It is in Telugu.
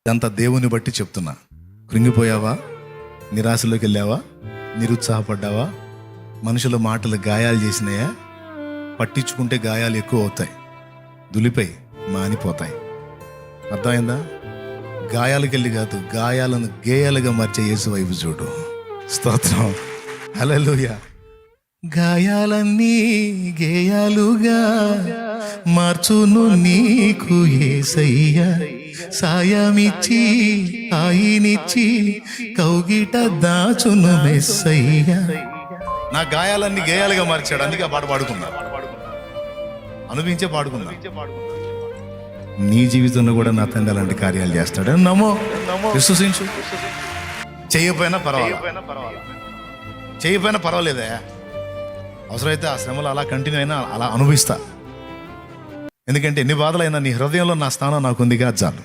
ఇదంతా దేవుని బట్టి చెప్తున్నా. కృంగిపోయావా? నిరాశలోకి వెళ్ళావా? నిరుత్సాహపడ్డావా? మనుషుల మాటలు గాయాలు చేసినాయా? పట్టించుకుంటే గాయాలు ఎక్కువ అవుతాయి, దులిపై మానిపోతాయి. అర్థమైందా? గాయాలకు వెళ్ళి కాదు, గాయాలను గేయాలుగా మార్చే యేసు వైపు చూడు. స్తోత్రం, హల్లెలూయా. గాయాలన్నీ గేయాలుగా మార్చును నీకు యేసయ్యా, సాయమిచ్చి ఆయినిచ్చి కౌగిట దాచును మెస్సయ్యా. నా గాయాలన్నీ గేయాలుగా మార్చాడు, అందుకే ఆ పాట పాడుకున్నా, అనుభవించే పాడుకున్నా. నీ జీవితంలో కూడా నా తండ్రి అలాంటి కార్యాలు చేస్తాడు. నమ్మో, విశ్వసించు. చేయకపోయినా పర్వాలేదా? అవసరమైతే ఆ శ్రమలు అలా కంటిన్యూ అయినా అలా అనుభవిస్తా. ఎందుకంటే ఎన్ని బాధలైనా నీ హృదయంలో నా స్థానం నాకుందిగా చాలు.